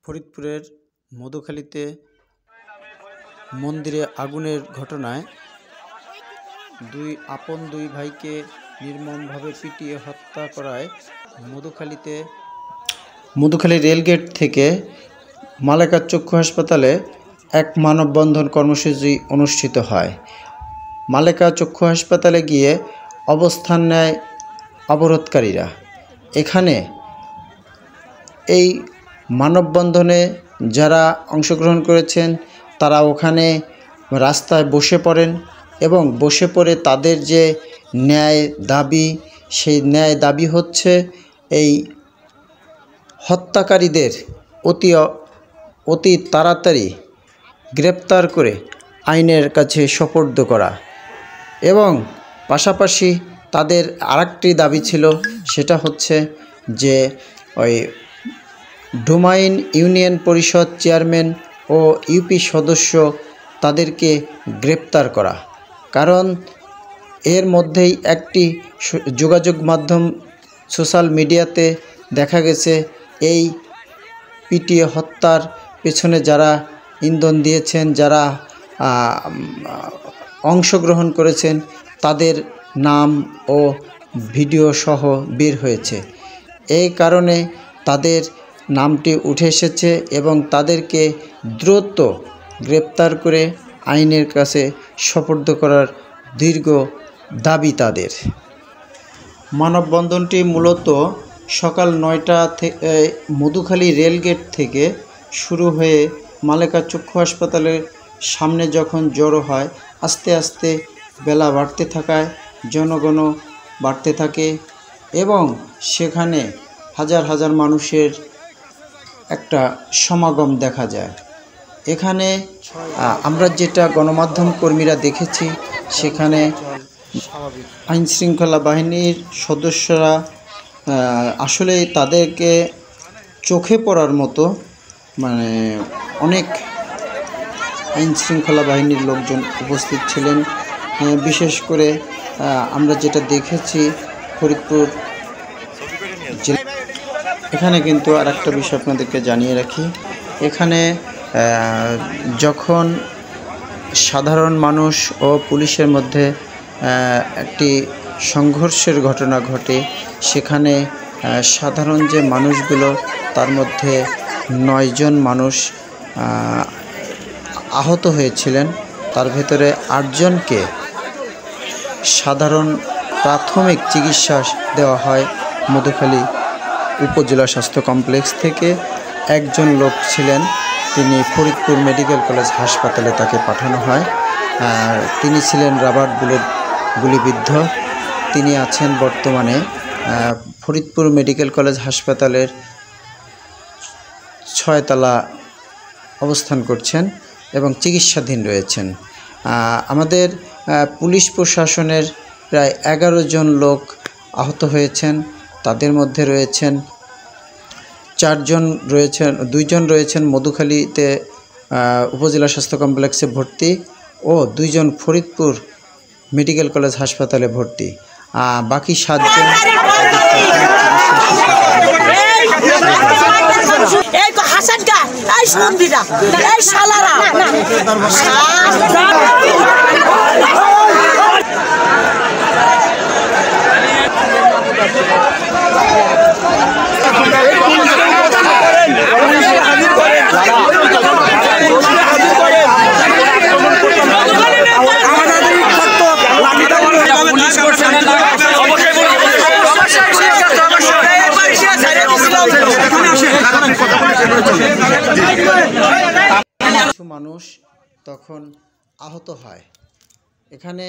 ফরিদপুরের মধুখালীতে মন্দিরে আগুনের ঘটনায় দুই ভাইকে নির্মমভাবে পিটিয়ে হত্যা করায় মধুখালী রেলগেট থেকে মালেকা চক্ষু হাসপাতালে এক মানববন্ধন কর্মসূচি অনুষ্ঠিত হয়। মালেকা চক্ষু হাসপাতালে গিয়ে অবস্থান নেয় অবরোধকারীরা। এখানে এই মানববন্ধনে যারা অংশগ্রহণ করেছেন তারা ওখানে রাস্তায় বসে পড়েন এবং বসে পড়ে তাদের যে ন্যায় দাবি, সেই ন্যায় দাবি হচ্ছে এই হত্যাকারীদের অতি তাড়াতাড়ি গ্রেপ্তার করে আইনের কাছে সোপর্দ করা। এবং পাশাপাশি তাদের আরেকটি দাবি ছিল, সেটা হচ্ছে যে ওই ডোমাইন ইউনিয়ন পরিষদ চেয়ারম্যান ও ইউপি সদস্য তাদেরকে গ্রেপ্তার করা। কারণ এর মধ্যেই একটি যোগাযোগ মাধ্যম সোশ্যাল মিডিয়াতে দেখা গেছে এই পিটিয়ে হত্যার পেছনে যারা ইন্ধন দিয়েছেন, যারা অংশগ্রহণ করেছেন, তাদের নাম ও ভিডিও সহ বের হয়েছে। এই কারণে তাদের নামটি উঠে এসেছে এবং তাদেরকে দ্রুত গ্রেপ্তার করে আইনের কাছে সোপর্দ করার দীর্ঘ দাবি তাদের। মানববন্ধনটি মূলত সকাল 9টা থেকে মধুখালী রেলগেট থেকে শুরু হয়ে মালেকা চক্ষু হাসপাতালের সামনে যখন জড়ো হয়, আস্তে আস্তে বেলা বাড়তে থাকায় জনগণও বাড়তে থাকে এবং সেখানে হাজার হাজার মানুষের একটা সমাগম দেখা যায়। এখানে আমরা যেটা গণমাধ্যম কর্মীরা দেখেছি, সেখানে আইনশৃঙ্খলা বাহিনীর সদস্যরা আসলে তাদেরকে চোখে পড়ার মতো অনেক আইনশৃঙ্খলা বাহিনীর লোকজন উপস্থিত ছিলেন। বিশেষ করে আমরা যেটা দেখেছি ফরিদপুর জেলা। এখানে কিন্তু আর একটা বিষয় আপনাদেরকে জানিয়ে রাখি, এখানে যখন সাধারণ মানুষ ও পুলিশের মধ্যে একটি সংঘর্ষের ঘটনা ঘটে, সেখানে সাধারণ যে মানুষগুলো, তার মধ্যে 9 জন মানুষ আহত হয়েছিলেন। তার ভেতরে 8 জনকে সাধারণ প্রাথমিক চিকিৎসা দেওয়া হয় মধুখালী উপজেলা স্বাস্থ্য কমপ্লেক্স থেকে। একজন লোক ছিলেন, তিনি ফরিদপুর মেডিকেল কলেজ হাসপাতালে তাকে পাঠানো হয়। তিনি ছিলেন রাবার বুলেট গুলিবিদ্ধ। তিনি আছেন বর্তমানে ফরিদপুর মেডিকেল কলেজ হাসপাতালের 6 তলা অবস্থান করছেন এবং চিকিৎসাধীন রয়েছেন। আমাদের পুলিশ প্রশাসনের প্রায় 11 জন লোক আহত হয়েছেন। তাদের মধ্যে রয়েছেন 2 জন রয়েছেন মধুখালীতে উপজেলা স্বাস্থ্য কমপ্লেক্সে ভর্তি ও 2 জন ফরিদপুর মেডিকেল কলেজ হাসপাতালে ভর্তি। বাকি 7 জন কিছু মানুষ তখন আহত হয়। এখানে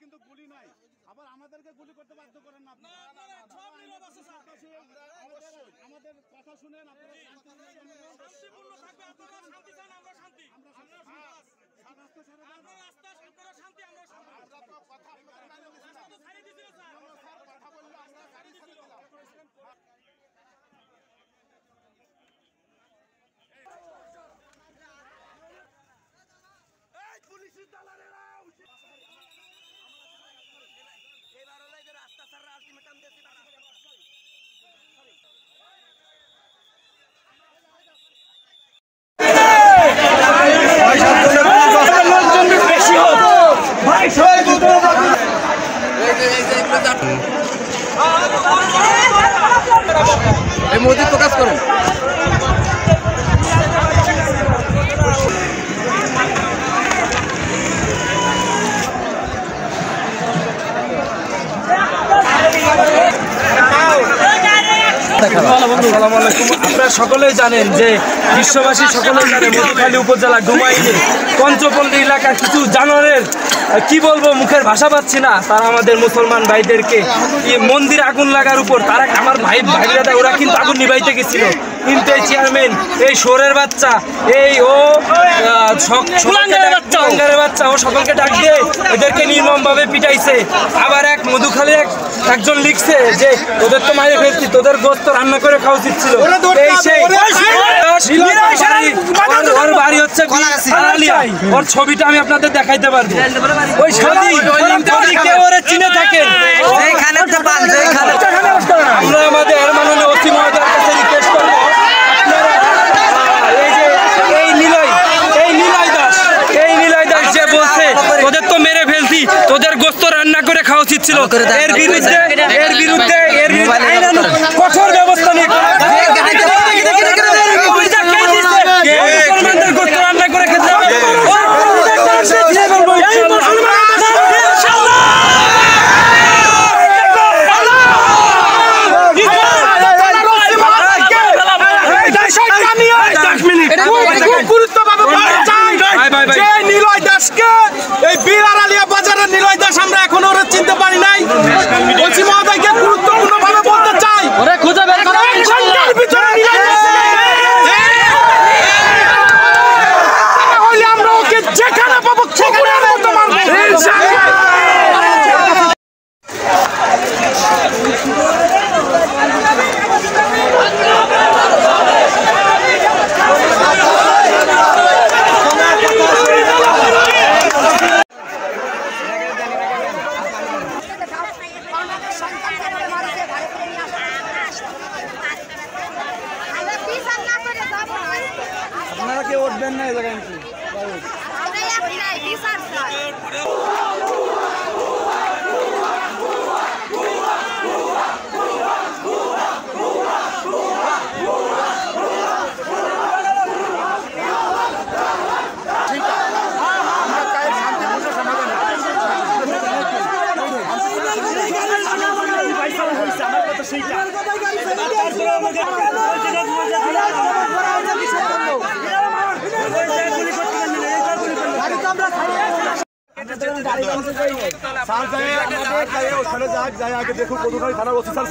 কিন্তু গুলি নাই, আবার আমাদেরকে গুলি করতে বাধ্য করেন না। আমাদের কথা শুনেন, আপনারা শান্তিপূর্ণ থাকবে, আপনারা শান্তি চান, আমরা শান্তি, আপনারা শান্তি, আমরা কথা বললে আমরা ছাড়িয়ে দিছিলাম। পুলিশের আসসালামু আলাইকুম। আপনারা সকলেই জানেন যে বিশ্ববাসী সকলেই জানে মধুখালী উপজেলা ডুমাইলে পঞ্চপল্লী এলাকার কিছু জানোয়ারের কি বলবো মুখের ভাষা পাচ্ছি না, তারা আমাদের মুসলমান ভাইদেরকে মন্দির আগুন লাগার উপর তারা আমার ভাইরা ওরা কিন্তু আগুন নিভাইতে গেছিল, কিন্তু এই চেয়ারম্যান এই শোরের বাচ্চা এই ও কুলাঙ্গারের বাচ্চা ও সকলকে ডাক দিয়ে এদেরকে নির্মমভাবে পিটাইছে। আবার এক মধুখালী একজন লিখছে যে তোদের তো মাইরে ফেলছি, তোদের গোস্ত রান্না করে খাওয়া উচিত ছিল। ওর বাড়ি হচ্ছে ওর ছবিটা আমি আপনাদের দেখাইতে পারবো। ওই কেউ ওরা চিনে থাকেন। আমরা আমাদের মাননীয় ওসি মহোদয়ের কাছে রিকোয়েস্ট করবো, এই নিলয় দাস যে বলছে তোদের তো মেরে ফেলছি, তোদের গোস্ত রান্না করে খাওয়া উচিত ছিল, এর বিরুদ্ধে কঠোর ব্যবস্থা নিয়ে গোস্ত রান্না করে খেতে হবে। নিলয় দাসকে এই বিরার আলিয়া বাজারের নিলয় দাস আমরা এখনো ওরা চিনতে পারি নাই। ওসি মহোদয়কে গুরুত্বপূর্ণ ভাবে বলতে চাই আমরা ওকে যেখানে পাবো সেখানে আপনারা কেউ উঠবেন না এই জায়গায়। আগে দেখুন মধুখালী থানার ওসি স্যার।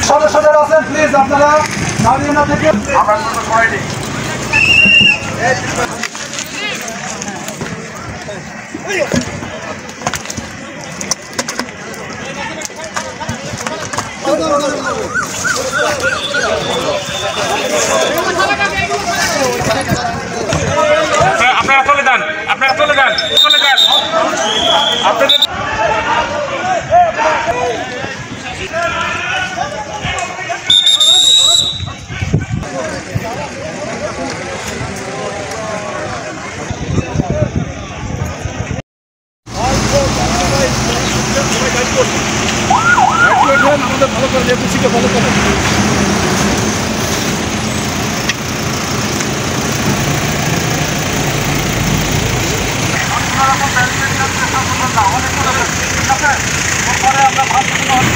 সদস্যদের আছেন প্লিজ আপনারা দাঁড়িয়ে না থেকে আমরা কোনো সময় নেই। যান চলে যান আপনাদের আমাদের ভালো করে লেপুচিকে ভালো করে আমরা